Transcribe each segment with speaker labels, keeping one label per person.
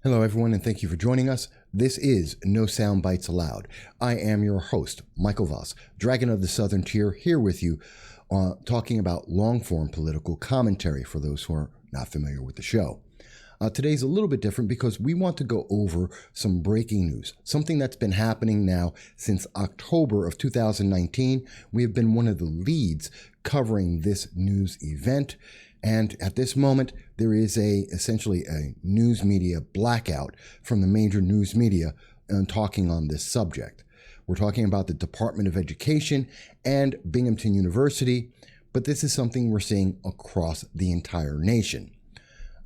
Speaker 1: Hello, everyone, and thank you for joining us. This is No Soundbites Allowed. I am your host, Michael Voss, Dragon of the Southern Tier, here with you, talking about long-form political commentary for those who are not familiar with the show. Today's a little bit different because we want to go over some breaking news, something that's been happening now since October of 2019. We have been one of the leads covering this news event. And at this moment, there is essentially a news media blackout from the major news media talking on this subject. We're talking about the Department of Education and Binghamton University, but this is something we're seeing across the entire nation.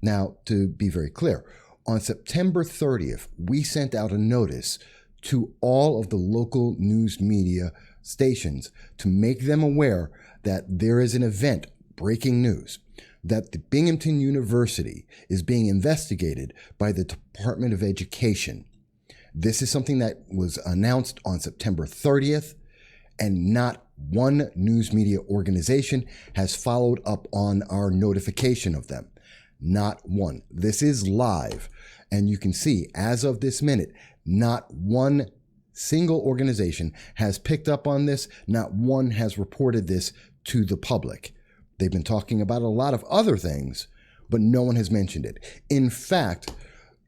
Speaker 1: Now, to be very clear, on September 30th, we sent out a notice to all of the local news media stations to make them aware that there is an event, breaking news, that the Binghamton University is being investigated by the Department of Education. This is something that was announced on September 30th, and not one news media organization has followed up on our notification of them. Not one. This is live, and you can see, as of this minute, not one single organization has picked up on this. Not one has reported this to the public. They've been talking about a lot of other things, but no one has mentioned it. In fact,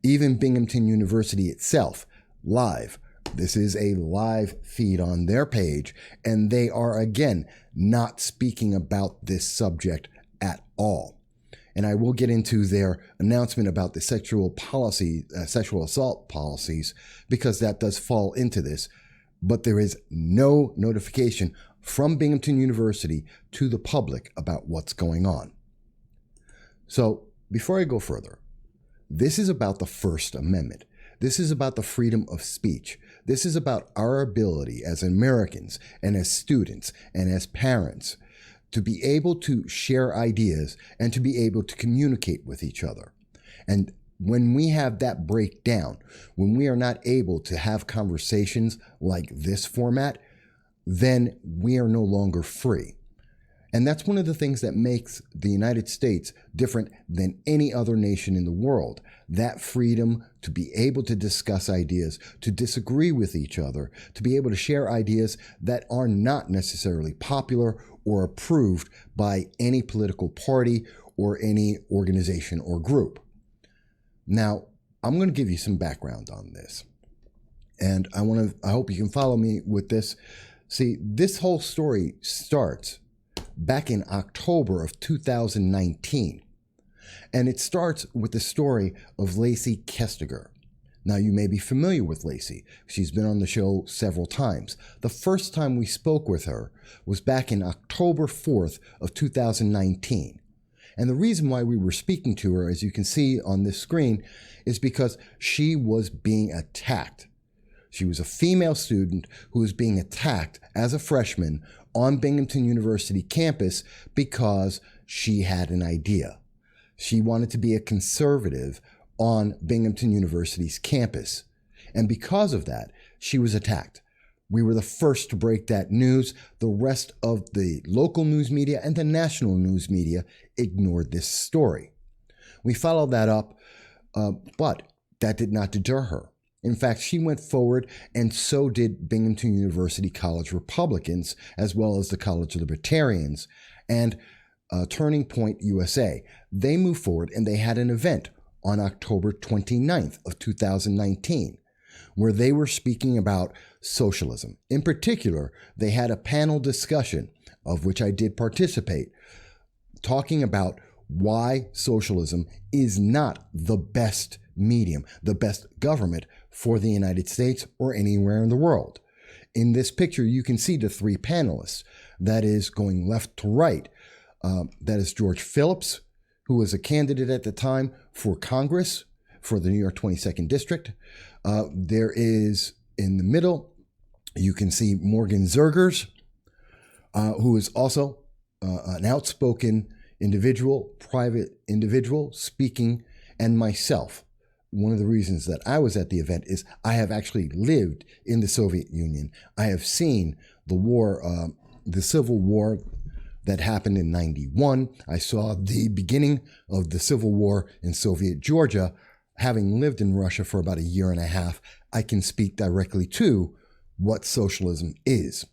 Speaker 1: even Binghamton University itself, live, this is a live feed on their page, and they are, again, not speaking about this subject at all. And I will get into their announcement about the sexual assault policies, because that does fall into this. But there is no notification from Binghamton University to the public about what's going on. So before I go further, this is about the First Amendment. This is about the freedom of speech. This is about our ability as Americans and as students and as parents to be able to share ideas and to be able to communicate with each other. And when we have that breakdown, when we are not able to have conversations like this format, then we are no longer free. And that's one of the things that makes the United States different than any other nation in the world. That freedom to be able to discuss ideas, to disagree with each other, to be able to share ideas that are not necessarily popular or approved by any political party or any organization or group. Now, I'm going to give you some background on this. And I hope you can follow me with this. See, this whole story starts back in October of 2019. And it starts with the story of Lacey Kestiger. Now, you may be familiar with Lacey. She's been on the show several times. The first time we spoke with her was back in October 4th of 2019. And the reason why we were speaking to her, as you can see on this screen, is because she was being attacked. She was a female student who was being attacked as a freshman on Binghamton University campus because she had an idea. She wanted to be a conservative on Binghamton University's campus. And because of that, she was attacked. We were the first to break that news. The rest of the local news media and the national news media ignored this story. We followed that up, but that did not deter her. In fact, she went forward, and so did Binghamton University College Republicans, as well as the College Libertarians, and Turning Point USA. They moved forward, and they had an event on October 29th of 2019, where they were speaking about socialism. In particular, they had a panel discussion, of which I did participate, talking about why socialism is not the best medium, the best government for the United States or anywhere in the world. In this picture, you can see the three panelists. That is, going left to right. That is George Phillips, who was a candidate at the time for Congress for the New York 22nd District. There is, in the middle, you can see Morgan Zergers, who is also an outspoken individual, private individual, speaking, and myself. One of the reasons that I was at the event is I have actually lived in the Soviet Union. I have seen the war, the Civil War that happened in 91. I saw the beginning of the Civil War in Soviet Georgia. having lived in Russia for about a year and a half, I can speak directly to what socialism is.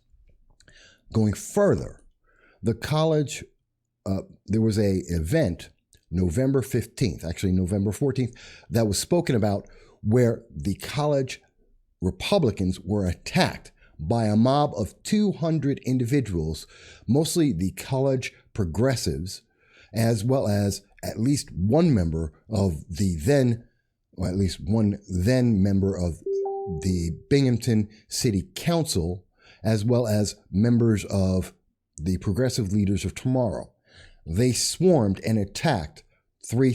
Speaker 1: Going further, the college, there was an event November 15th, actually November 14th, that was spoken about where the college Republicans were attacked by a mob of 200 individuals, mostly the college progressives, as well as at least one member of the then, or at least one then member of the Binghamton City Council, as well as members of the Progressive Leaders of Tomorrow. They swarmed and attacked three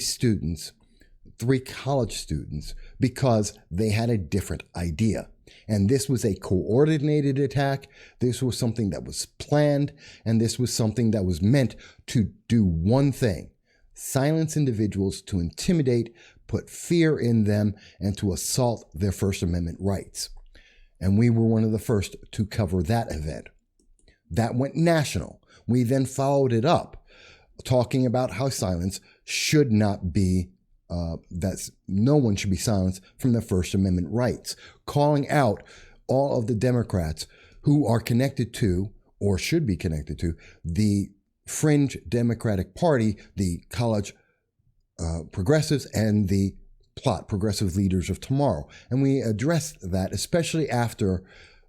Speaker 1: college students, because they had a different idea. And this was a coordinated attack. This was something that was planned, and this was something that was meant to do one thing: silence individuals, to intimidate, put fear in them, and to assault their First Amendment rights. And we were one of the first to cover that event. That went national. We then followed it up, talking about how silence should not be, that no one should be silenced from their First Amendment rights, calling out all of the Democrats who are connected to, or should be connected to, the fringe Democratic Party, the college progressives, and the plot Progressive Leaders of Tomorrow. And we addressed that, especially after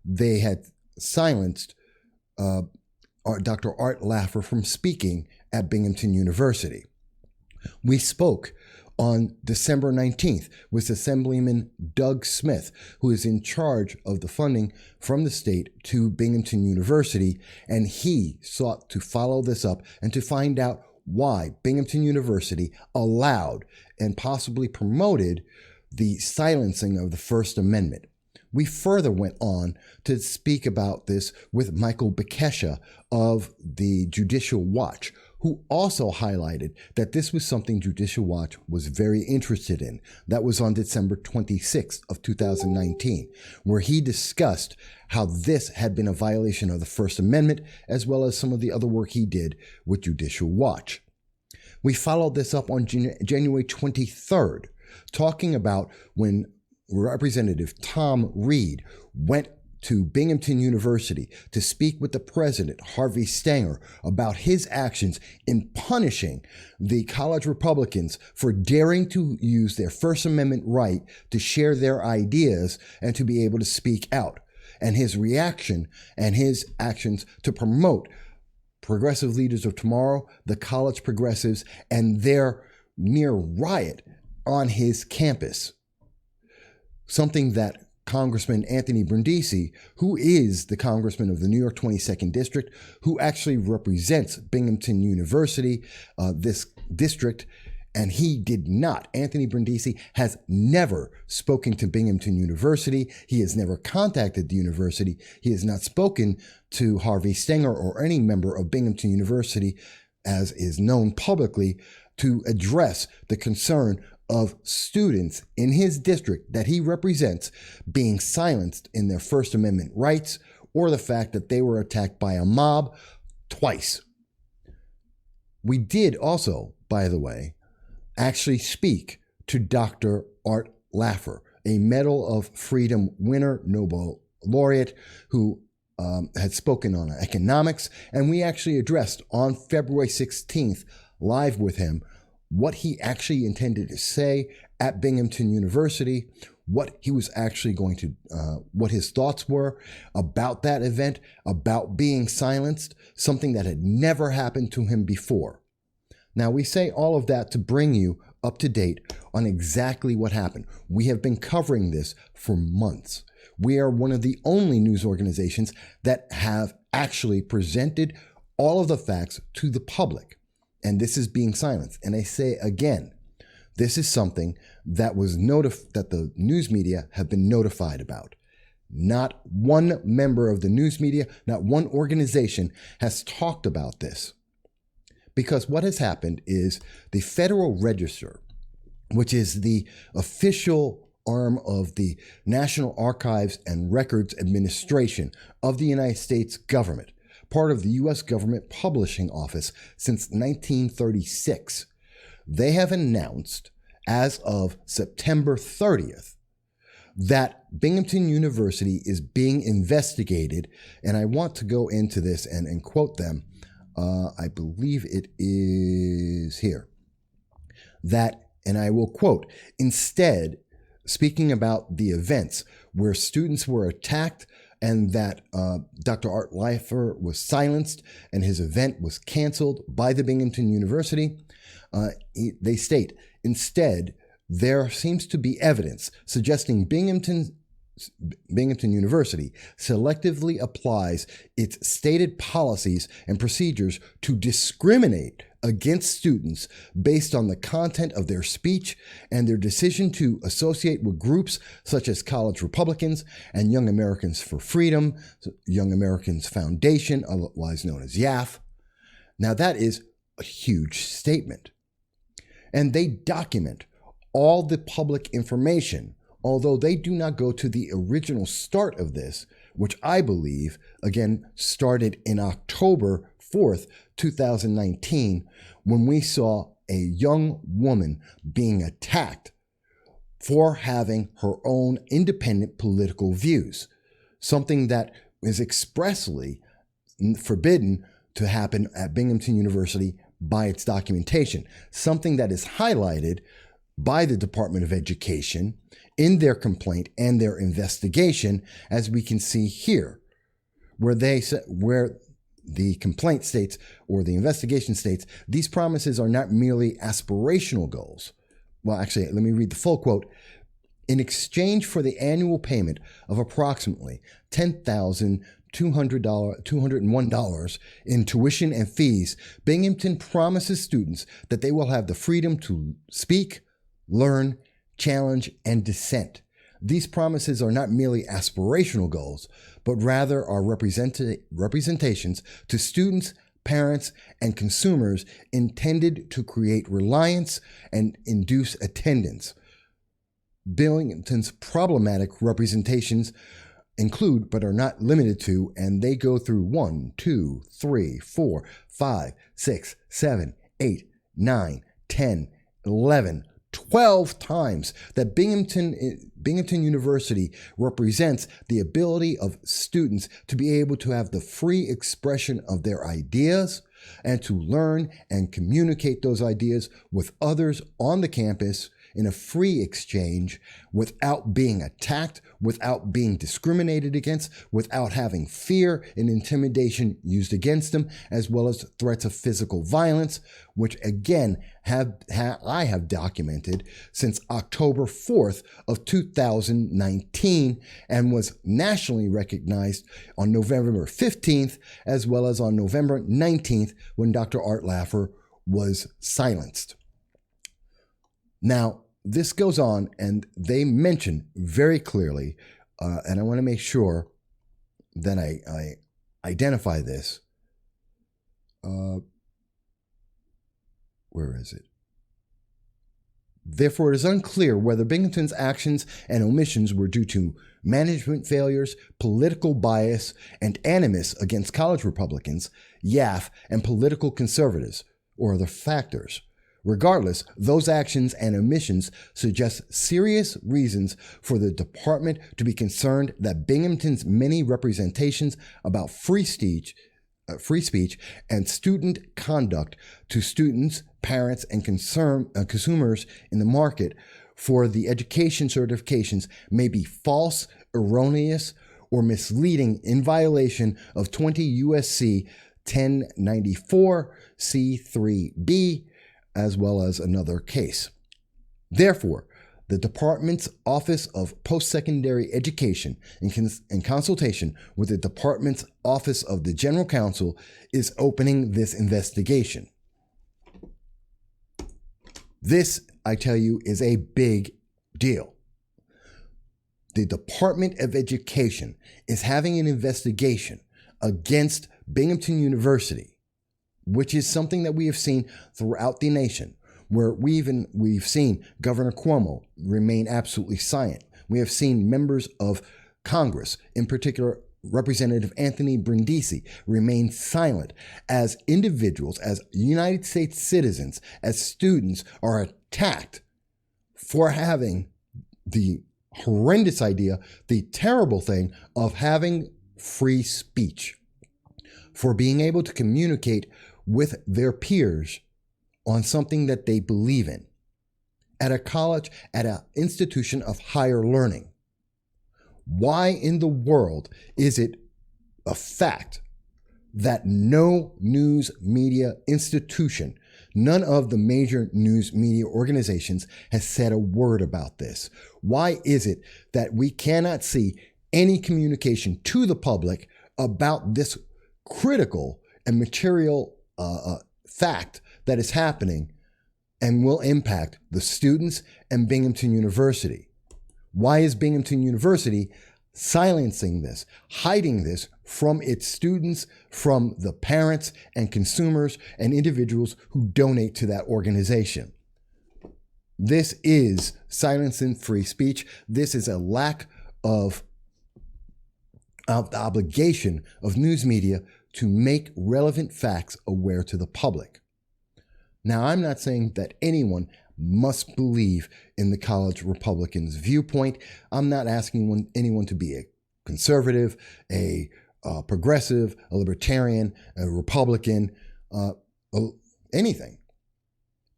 Speaker 1: they had silenced Dr. Art Laffer from speaking at Binghamton University. We spoke on December 19th with Assemblyman Doug Smith, who is in charge of the funding from the state to Binghamton University, and he sought to follow this up and to find out why Binghamton University allowed and possibly promoted the silencing of the First Amendment. We further went on to speak about this with Michael Bekesha of the Judicial Watch, who also highlighted that this was something Judicial Watch was very interested in. That was on December 26th of 2019, where he discussed how this had been a violation of the First Amendment, as well as some of the other work he did with Judicial Watch. We followed this up on January 23rd, talking about when Representative Tom Reed went to Binghamton University to speak with the president, Harvey Stanger, about his actions in punishing the college Republicans for daring to use their First Amendment right to share their ideas and to be able to speak out, and his reaction and his actions to promote Progressive Leaders of Tomorrow, the college progressives, and their near riot on his campus. Something that Congressman Anthony Brindisi, who is the congressman of the New York 22nd District, who actually represents Binghamton University, this district, and he did not. Anthony Brindisi has never spoken to Binghamton University. He has never contacted the university. He has not spoken to Harvey Stanger or any member of Binghamton University, as is known publicly, to address the concern of students in his district that he represents being silenced in their First Amendment rights, or the fact that they were attacked by a mob twice. We did also, by the way, actually speak to Dr. Art Laffer, a Medal of Freedom winner, Nobel laureate, who had spoken on economics, and we actually addressed on February 16th live with him what he actually intended to say at Binghamton University, what he was actually going to, what his thoughts were about that event, about being silenced, something that had never happened to him before. Now, we say all of that to bring you up to date on exactly what happened. We have been covering this for months. We are one of the only news organizations that have actually presented all of the facts to the public. And this is being silenced. And I say again, this is something that was that the news media have been notified about. Not one member of the news media, not one organization has talked about this. Because what has happened is the Federal Register, which is the official arm of the National Archives and Records Administration of the United States government, part of the U.S. Government Publishing Office since 1936. They have announced as of September 30th, that Binghamton University is being investigated, and I want to go into this and quote them. I believe it is here. That, and I will quote, instead, speaking about the events where students were attacked and that Dr. Art Leifer was silenced and his event was canceled by the Binghamton University, they state, instead, there seems to be evidence suggesting Binghamton University selectively applies its stated policies and procedures to discriminate against students based on the content of their speech and their decision to associate with groups such as College Republicans and Young Americans for Freedom, Young Americans Foundation, otherwise known as YAF. Now that is a huge statement. And they document all the public information, although they do not go to the original start of this, which I believe, again, started in October 4th, 2019, when we saw a young woman being attacked for having her own independent political views, something that is expressly forbidden to happen at Binghamton University by its documentation, something that is highlighted by the Department of Education in their complaint and their investigation, as we can see here, where the complaint states, or the investigation states, these promises are not merely aspirational goals. Well, actually, let me read the full quote. In exchange for the annual payment of approximately $10,201 in tuition and fees, Binghamton promises students that they will have the freedom to speak, learn, challenge, and dissent. These promises are not merely aspirational goals, but rather are representations to students, parents, and consumers intended to create reliance and induce attendance. Binghamton's problematic representations include, but are not limited to, and they go through 1, 2, 3, 4, 5, 6, 7, 8, 9, 10, 11, 12 times that Binghamton University represents the ability of students to be able to have the free expression of their ideas and to learn and communicate those ideas with others on the campus in a free exchange without being attacked, without being discriminated against, without having fear and intimidation used against them, as well as threats of physical violence, which again I have documented since October 4th of 2019 and was nationally recognized on November 15th, as well as on November 19th when Dr. Art Leifer was silenced. Now, this goes on, and they mention very clearly, and I want to make sure that I identify this. Where is it? Therefore, it is unclear whether Binghamton's actions and omissions were due to management failures, political bias, and animus against college Republicans, YAF, and political conservatives, or other factors. Regardless, those actions and omissions suggest serious reasons for the department to be concerned that Binghamton's many representations about free speech and student conduct to students, parents, and consumers in the market for the education certifications may be false, erroneous, or misleading in violation of 20 U.S.C. 1094 C3b, as well as another case. Therefore, the department's Office of Post-Secondary Education, in consultation with the department's Office of the General Counsel, is opening this investigation. This, I tell you, is a big deal. The Department of Education is having an investigation against Binghamton University, which is something that we have seen throughout the nation, where we've seen Governor Cuomo remain absolutely silent. We have seen members of Congress, in particular Representative Anthony Brindisi, remain silent as individuals, as United States citizens, as students are attacked for having the horrendous idea, the terrible thing of having free speech, for being able to communicate with their peers on something that they believe in at a college, at an institution of higher learning. Why in the world is it a fact that no news media institution, none of the major news media organizations has said a word about this? Why is it that we cannot see any communication to the public about this critical and material fact that is happening and will impact the students and Binghamton University? Why is Binghamton University silencing this, hiding this from its students, from the parents and consumers and individuals who donate to that organization? This is silencing free speech. This is a lack of the obligation of news media to make relevant facts aware to the public. Now, I'm not saying that anyone must believe in the college Republicans' viewpoint. I'm not asking anyone to be a conservative, a progressive, a libertarian, a Republican, anything.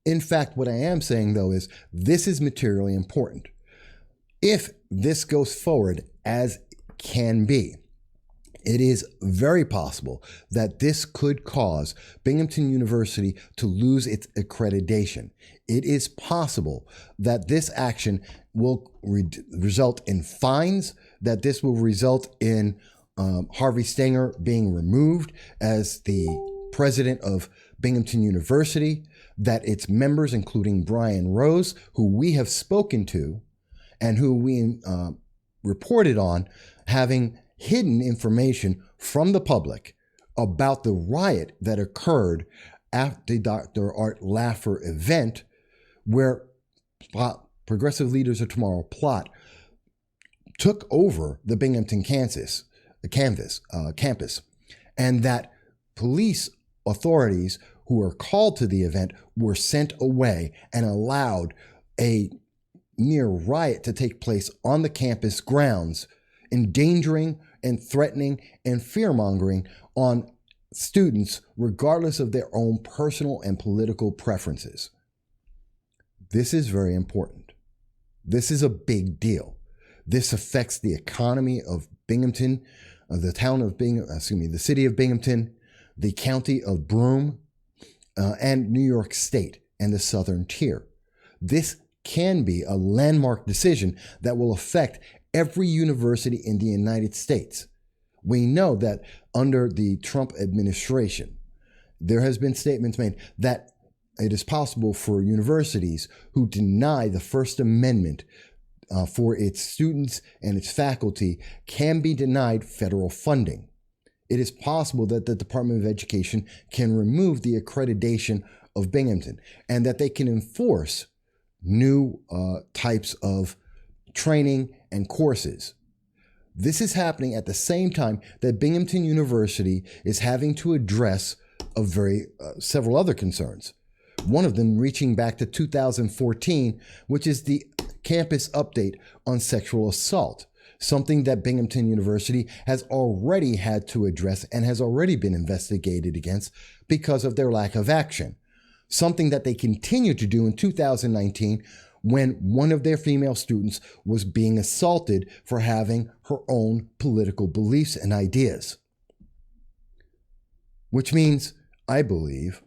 Speaker 1: In fact, what I am saying, though, is this is materially important. If this goes forward as can be, it is very possible that this could cause Binghamton University to lose its accreditation. It is possible that this action will result in fines, that this will result in Harvey Stenger being removed as the president of Binghamton University, that its members, including Brian Rose, who we have spoken to and who we reported on having hidden information from the public about the riot that occurred at the Dr. Art Laffer event, where Progressive Leaders of Tomorrow plot took over the Binghamton campus, and that police authorities who were called to the event were sent away and allowed a near riot to take place on the campus grounds, endangering and threatening and fear-mongering on students regardless of their own personal and political preferences. This is very important. This is a big deal. This affects the economy of Binghamton, the city of Binghamton, the county of Broome, and New York State and the Southern Tier. This can be a landmark decision that will affect every university in the United States. We know that under the Trump administration, there has been statements made that it is possible for universities who deny the First Amendment for its students and its faculty can be denied federal funding. It is possible that the Department of Education can remove the accreditation of Binghamton and that they can enforce new types of training and courses. This is happening at the same time that Binghamton University is having to address several other concerns. One of them reaching back to 2014, which is the campus update on sexual assault, something that Binghamton University has already had to address and has already been investigated against because of their lack of action. Something that they continued to do in 2019 when one of their female students was being assaulted for having her own political beliefs and ideas. Which means, I believe,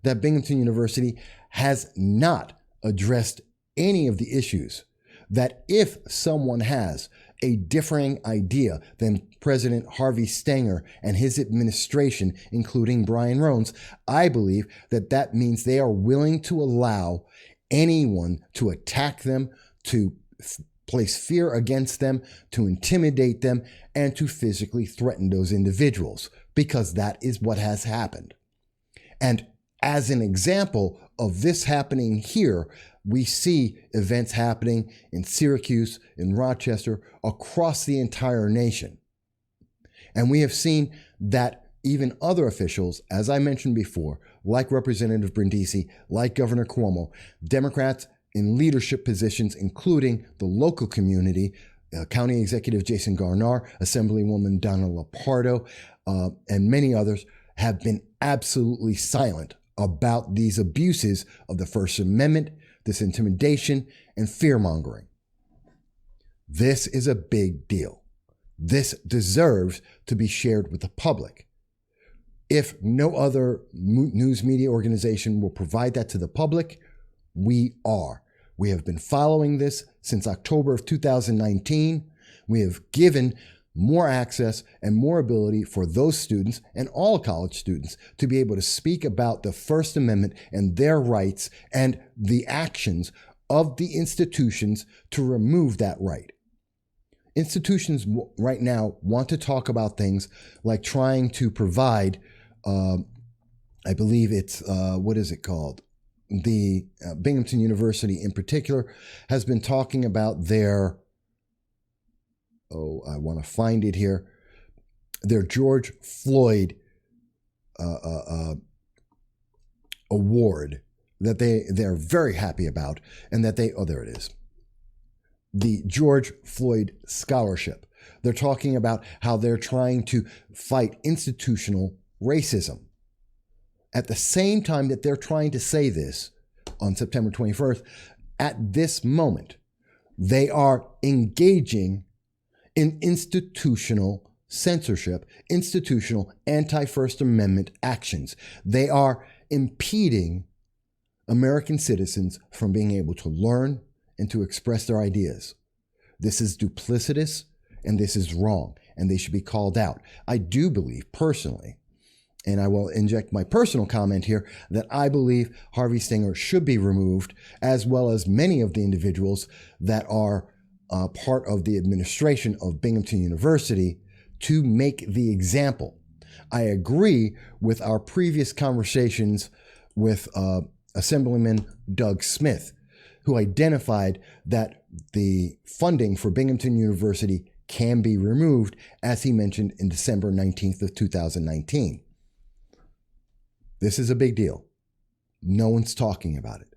Speaker 1: that Binghamton University has not addressed any of the issues that if someone has a differing idea than President Harvey Stenger and his administration, including Brian Rose, I believe that that means they are willing to allow anyone to attack them, to place fear against them, to intimidate them, and to physically threaten those individuals, because that is what has happened. And as an example of this happening here, we see events happening in Syracuse, in Rochester, across the entire nation. And we have seen that even other officials, as I mentioned before, like Representative Brindisi, like Governor Cuomo, Democrats in leadership positions, including the local community. County Executive Jason Garnar, Assemblywoman Donna Lapardo, and many others have been absolutely silent about these abuses of the First Amendment, this intimidation, and fear-mongering. This is a big deal. This deserves to be shared with the public. If no other news media organization will provide that to the public, we are. We have been following this since October of 2019. We have given more access and more ability for those students and all college students to be able to speak about the First Amendment and their rights and the actions of the institutions to remove that right. Institutions right now want to talk about things like trying to provide, I believe it's, what is it called? The Binghamton University in particular has been talking about their, I want to find it here, their George Floyd award that they're very happy about, and that there it is. The George Floyd Scholarship. They're talking about how they're trying to fight institutional racism. At the same time that they're trying to say this on September 21st, at this moment, they are engaging in institutional censorship, institutional anti-First Amendment actions. They are impeding American citizens from being able to learn and to express their ideas. This is duplicitous and this is wrong, and they should be called out. I do believe personally, and I will inject my personal comment here, that I believe Harvey Stinger should be removed, as well as many of the individuals that are part of the administration of Binghamton University to make the example. I agree with our previous conversations with Assemblyman Doug Smith, who identified that the funding for Binghamton University can be removed, as he mentioned in December 19th of 2019. This is a big deal. No one's talking about it.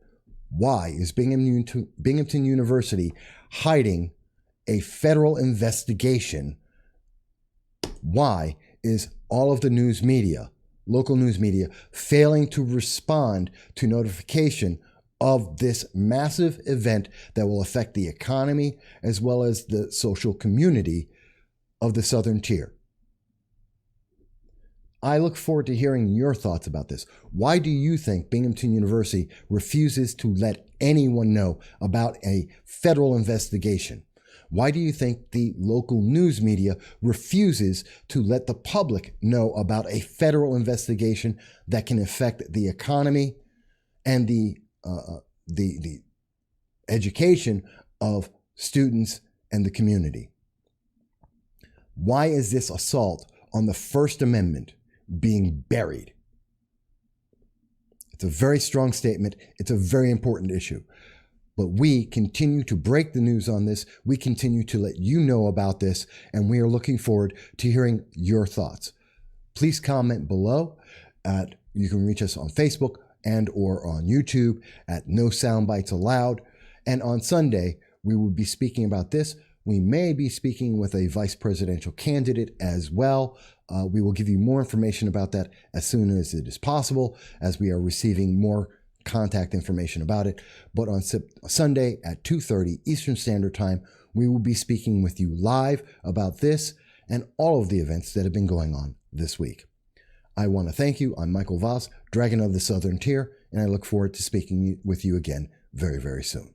Speaker 1: Why is Binghamton University hiding a federal investigation? Why is all of the news media, local news media, failing to respond to notification of this massive event that will affect the economy as well as the social community of the Southern Tier? I look forward to hearing your thoughts about this. Why do you think Binghamton University refuses to let anyone know about a federal investigation? Why do you think the local news media refuses to let the public know about a federal investigation that can affect the economy and the education of students and the community? Why is this assault on the First Amendment being buried? It's a very strong statement. It's a very important issue. But we continue to break the news on this. We continue to let you know about this, and we are looking forward to hearing your thoughts. Please comment below. You can reach us on Facebook and or on YouTube at No Soundbites Allowed. And on Sunday, we will be speaking about this. We may be speaking with a vice presidential candidate as well. We will give you more information about that as soon as it is possible, as we are receiving more contact information about it. But on Sunday at 2:30 Eastern Standard Time, we will be speaking with you live about this and all of the events that have been going on this week. I want to thank you. I'm Michael Voss, Dragon of the Southern Tier, and I look forward to speaking with you again very, very soon.